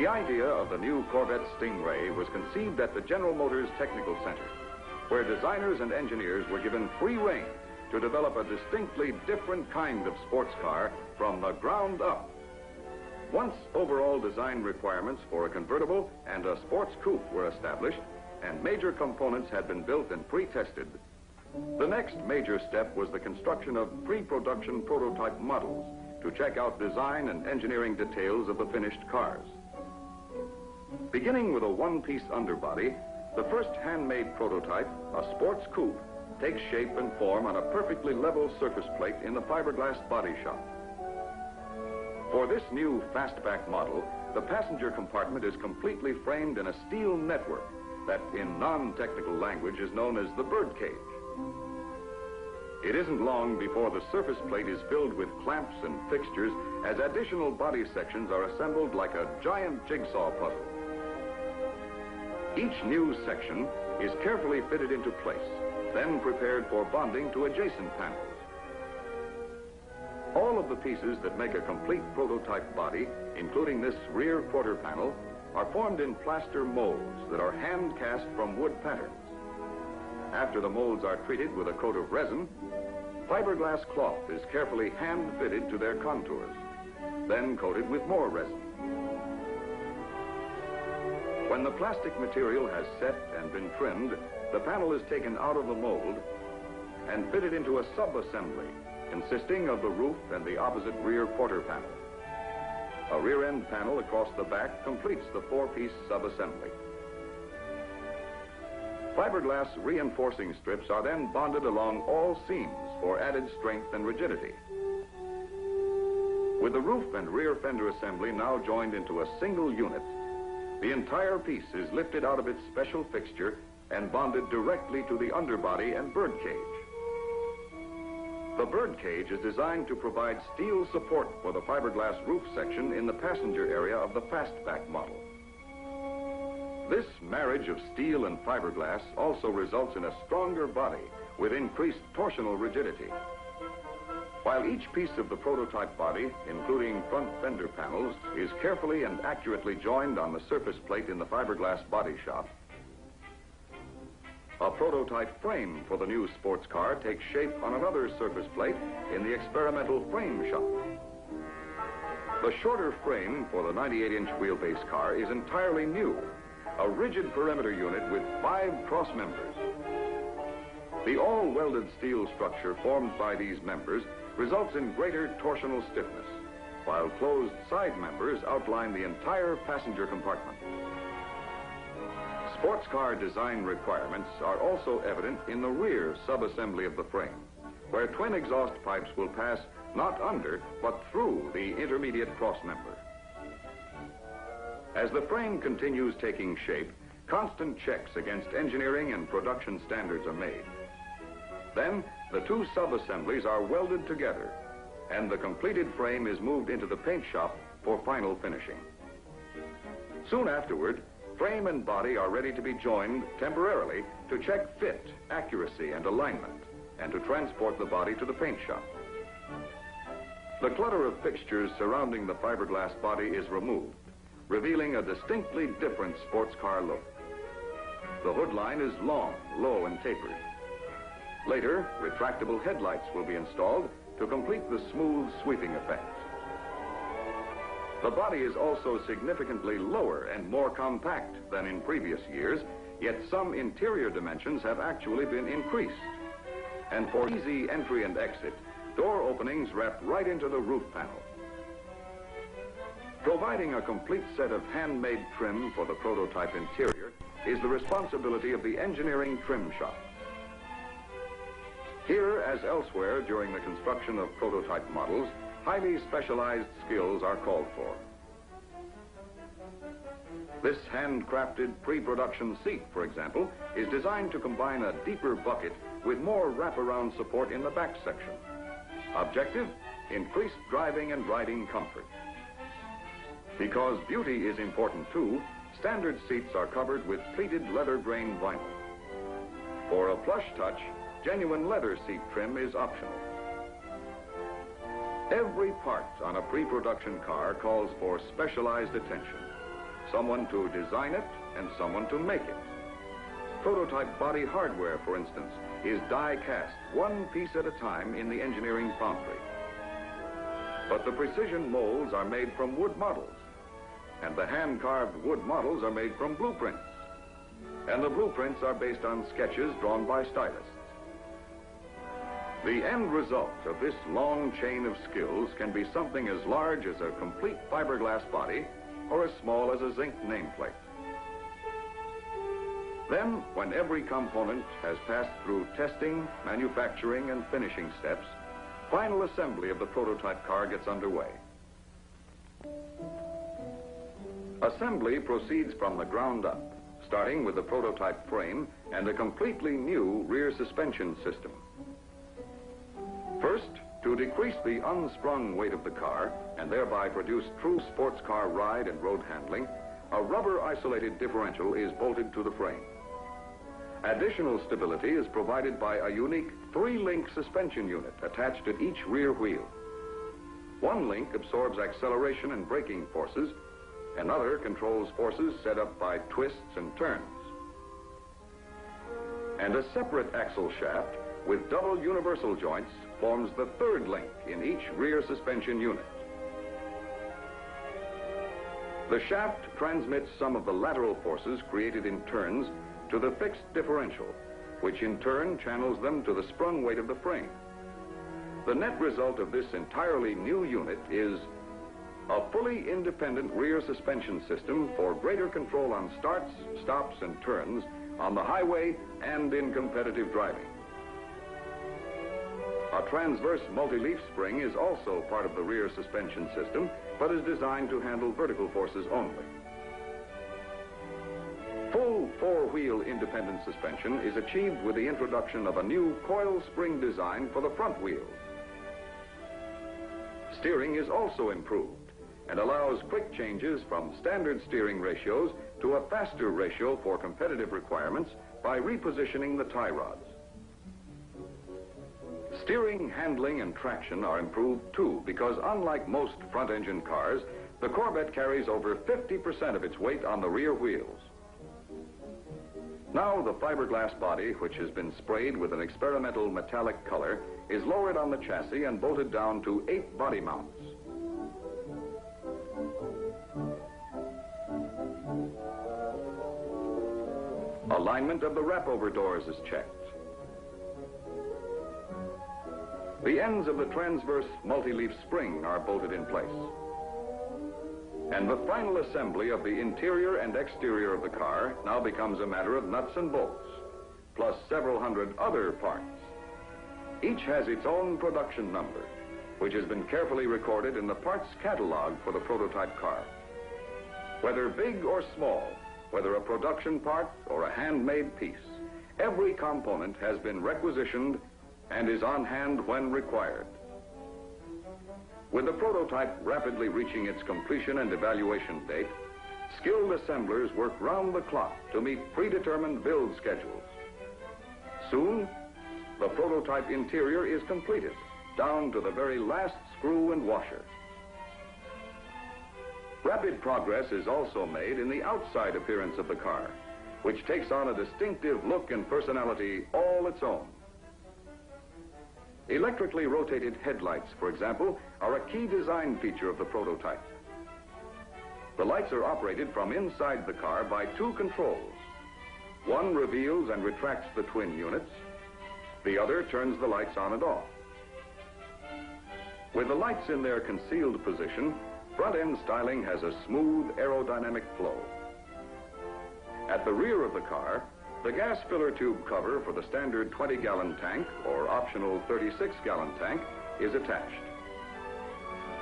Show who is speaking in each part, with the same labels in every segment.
Speaker 1: The idea of the new Corvette Stingray was conceived at the General Motors Technical Center, where designers and engineers were given free rein to develop a distinctly different kind of sports car from the ground up. Once overall design requirements for a convertible and a sports coupe were established, and major components had been built and pre-tested, the next major step was the construction of pre-production prototype models to check out design and engineering details of the finished cars. Beginning with a one-piece underbody, the first handmade prototype, a sports coupe, takes shape and form on a perfectly level surface plate in the fiberglass body shop. For this new fastback model, the passenger compartment is completely framed in a steel network that in non-technical language is known as the birdcage. It isn't long before the surface plate is filled with clamps and fixtures as additional body sections are assembled like a giant jigsaw puzzle. Each new section is carefully fitted into place, then prepared for bonding to adjacent panels. All of the pieces that make a complete prototype body, including this rear quarter panel, are formed in plaster molds that are hand cast from wood patterns. After the molds are treated with a coat of resin, fiberglass cloth is carefully hand fitted to their contours, then coated with more resin. When the plastic material has set and been trimmed, the panel is taken out of the mold and fitted into a sub-assembly consisting of the roof and the opposite rear quarter panel. A rear end panel across the back completes the four-piece sub-assembly. Fiberglass reinforcing strips are then bonded along all seams for added strength and rigidity. With the roof and rear fender assembly now joined into a single unit, the entire piece is lifted out of its special fixture and bonded directly to the underbody and birdcage. The birdcage is designed to provide steel support for the fiberglass roof section in the passenger area of the fastback model. This marriage of steel and fiberglass also results in a stronger body with increased torsional rigidity. While each piece of the prototype body, including front fender panels, is carefully and accurately joined on the surface plate in the fiberglass body shop, a prototype frame for the new sports car takes shape on another surface plate in the experimental frame shop. The shorter frame for the 98-inch wheelbase car is entirely new, a rigid perimeter unit with 5 cross members. The all-welded steel structure formed by these members results in greater torsional stiffness, while closed side members outline the entire passenger compartment. Sports car design requirements are also evident in the rear sub-assembly of the frame, where twin exhaust pipes will pass not under, but through the intermediate cross member. As the frame continues taking shape, constant checks against engineering and production standards are made. Then, the two sub-assemblies are welded together, and the completed frame is moved into the paint shop for final finishing. Soon afterward, frame and body are ready to be joined temporarily to check fit, accuracy, and alignment, and to transport the body to the paint shop. The clutter of fixtures surrounding the fiberglass body is removed, revealing a distinctly different sports car look. The hood line is long, low, and tapered. Later, retractable headlights will be installed to complete the smooth, sweeping effect. The body is also significantly lower and more compact than in previous years, yet some interior dimensions have actually been increased. And for easy entry and exit, door openings wrap right into the roof panel. Providing a complete set of handmade trim for the prototype interior is the responsibility of the engineering trim shop. Here, as elsewhere during the construction of prototype models, highly specialized skills are called for. This handcrafted pre-production seat, for example, is designed to combine a deeper bucket with more wraparound support in the back section. Objective, increased driving and riding comfort. Because beauty is important too, standard seats are covered with pleated leather grain vinyl. For a plush touch, genuine leather seat trim is optional. Every part on a pre-production car calls for specialized attention. someone to design it and someone to make it. Prototype body hardware, for instance, is die cast one piece at a time in the engineering foundry. But the precision molds are made from wood models, and the hand-carved wood models are made from blueprints. And the blueprints are based on sketches drawn by stylists. The end result of this long chain of skills can be something as large as a complete fiberglass body or as small as a zinc nameplate. Then, when every component has passed through testing, manufacturing, and finishing steps, final assembly of the prototype car gets underway. Assembly proceeds from the ground up, starting with the prototype frame and a completely new rear suspension system. First, to decrease the unsprung weight of the car and thereby produce true sports car ride and road handling, a rubber isolated differential is bolted to the frame. Additional stability is provided by a unique 3-link suspension unit attached at each rear wheel. One link absorbs acceleration and braking forces. Another controls forces set up by twists and turns. And a separate axle shaft with double universal joints forms the 3rd link in each rear suspension unit. The shaft transmits some of the lateral forces created in turns to the fixed differential, which in turn channels them to the sprung weight of the frame. The net result of this entirely new unit is a fully independent rear suspension system for greater control on starts, stops, and turns on the highway and in competitive driving. A transverse multi-leaf spring is also part of the rear suspension system, but is designed to handle vertical forces only. Full 4-wheel independent suspension is achieved with the introduction of a new coil spring design for the front wheels. Steering is also improved and allows quick changes from standard steering ratios to a faster ratio for competitive requirements by repositioning the tie rods. Steering, handling, and traction are improved too, because unlike most front-engine cars, the Corvette carries over 50% of its weight on the rear wheels. Now the fiberglass body, which has been sprayed with an experimental metallic color, is lowered on the chassis and bolted down to 8 body mounts. Alignment of the wrap-over doors is checked. The ends of the transverse multi-leaf spring are bolted in place. And the final assembly of the interior and exterior of the car now becomes a matter of nuts and bolts, plus several hundred other parts. Each has its own production number, which has been carefully recorded in the parts catalog for the prototype car. Whether big or small, whether a production part or a handmade piece, every component has been requisitioned and is on hand when required. With the prototype rapidly reaching its completion and evaluation date, skilled assemblers work round the clock to meet predetermined build schedules. Soon, the prototype interior is completed, down to the very last screw and washer. Rapid progress is also made in the outside appearance of the car, which takes on a distinctive look and personality all its own. Electrically rotated headlights, for example, are a key design feature of the prototype. The lights are operated from inside the car by 2 controls. One reveals and retracts the twin units. The other turns the lights on and off. With the lights in their concealed position, front-end styling has a smooth aerodynamic flow. At the rear of the car, the gas filler tube cover for the standard 20-gallon tank or optional 36-gallon tank is attached.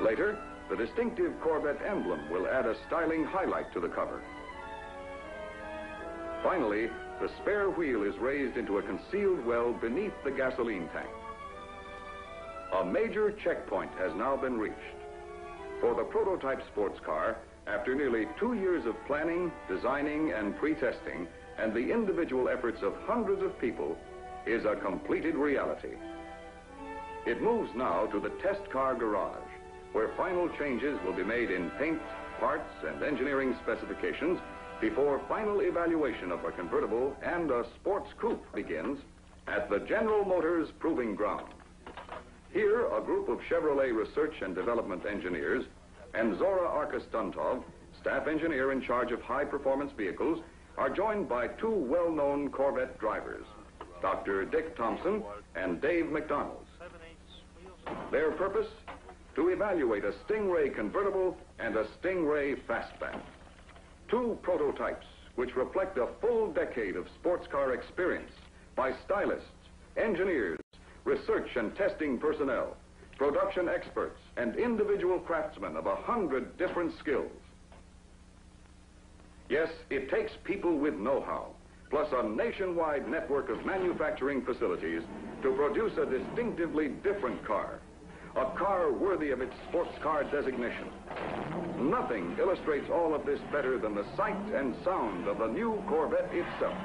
Speaker 1: Later, the distinctive Corvette emblem will add a styling highlight to the cover. Finally, the spare wheel is raised into a concealed well beneath the gasoline tank. A major checkpoint has now been reached. For the prototype sports car, after nearly 2 years of planning, designing, and pre-testing, and the individual efforts of hundreds of people, is a completed reality. It moves now to the test car garage, where final changes will be made in paint, parts and engineering specifications before final evaluation of a convertible and a sports coupe begins at the General Motors Proving Ground. Here, a group of Chevrolet research and development engineers and Zora Arkus-Duntov, staff engineer in charge of high-performance vehicles, are joined by two well-known Corvette drivers, Dr. Dick Thompson and Dave McDonald. Their purpose? To evaluate a Stingray convertible and a Stingray fastback. Two prototypes which reflect a full decade of sports car experience by stylists, engineers, research and testing personnel, production experts, and individual craftsmen of 100 different skills. Yes, it takes people with know-how, plus a nationwide network of manufacturing facilities to produce a distinctively different car. A car worthy of its sports car designation. Nothing illustrates all of this better than the sight and sound of the new Corvette itself.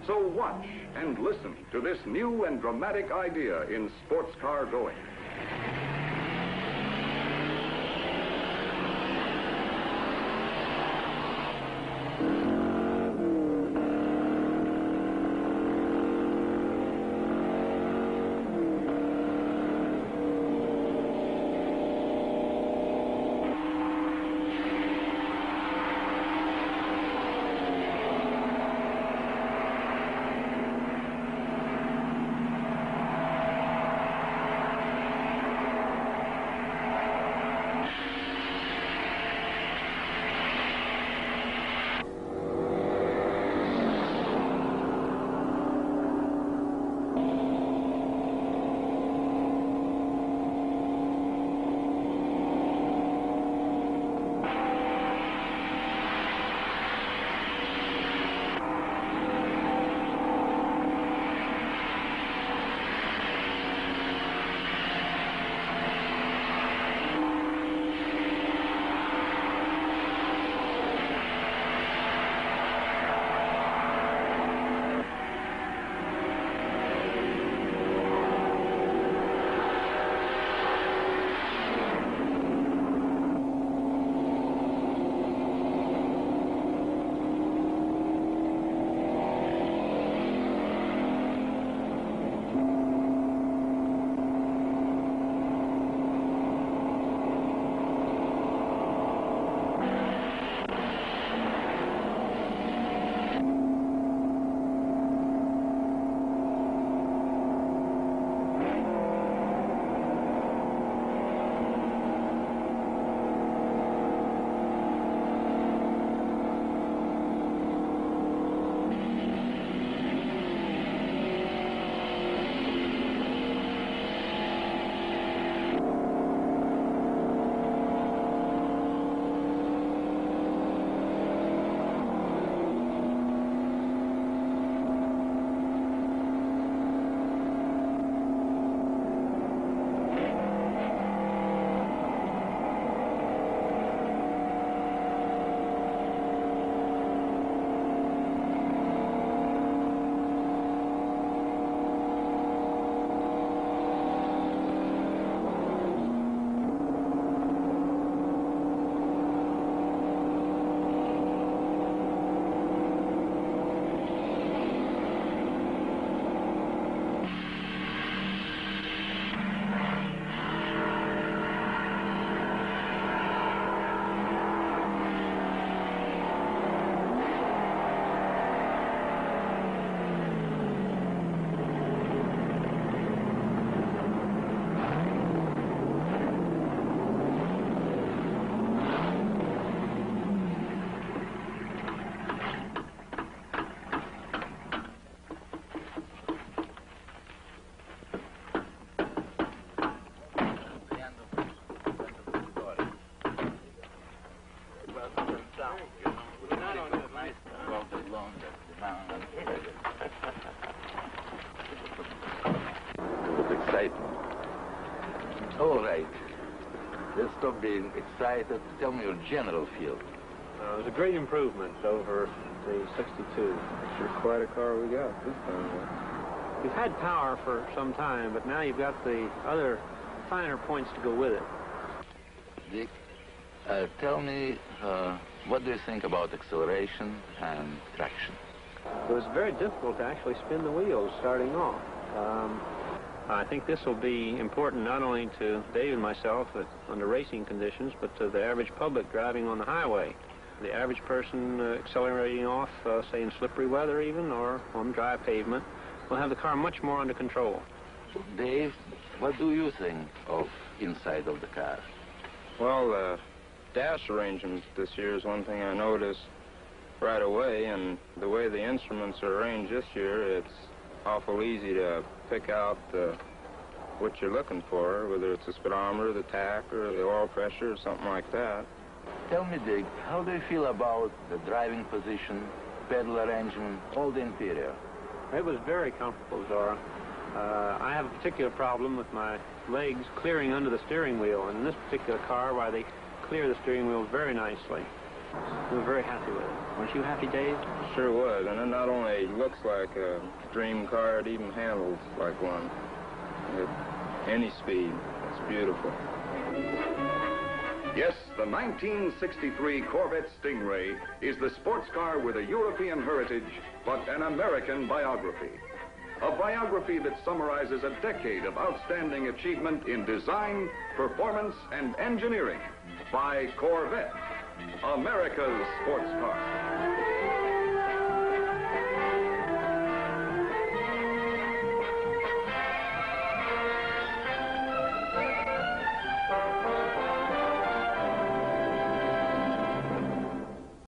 Speaker 1: So watch and listen to this new and dramatic idea in sports car going.
Speaker 2: All right. Let's stop being excited. Tell me your general feel.
Speaker 3: It was a great improvement over the 62.
Speaker 4: Sure quite a car we got this time.
Speaker 3: You've had power for some time, but now you've got the other finer points to go with it.
Speaker 2: Dick, Tell me, what do you think about acceleration and traction?
Speaker 3: It was very difficult to actually spin the wheels starting off. I think this will be important not only to Dave and myself under racing conditions, but to the average public driving on the highway. The average person accelerating off, say in slippery weather even, or on dry pavement, will have the car much more under control.
Speaker 2: Dave, what do you think of inside of the car?
Speaker 4: Well, dash arrangement this year is one thing I noticed right away, and the way the instruments are arranged this year, it's awful easy to pick out what you're looking for, whether it's the speedometer, the tach, or the oil pressure, or something like that.
Speaker 2: Tell me, Dick, how do you feel about the driving position, pedal arrangement, all the interior?
Speaker 3: It was very comfortable, Zora. I have a particular problem with my legs clearing under the steering wheel, and in this particular car, why they clear the steering wheel very nicely. We were very happy with it. Weren't you happy, Dave?
Speaker 4: Sure was, and it not only looks like a dream car, it even handles like one. At any speed, it's beautiful.
Speaker 1: Yes, the 1963 Corvette Stingray is the sports car with a European heritage, but an American biography. A biography that summarizes a decade of outstanding achievement in design, performance, and engineering by Corvette, America's sports car.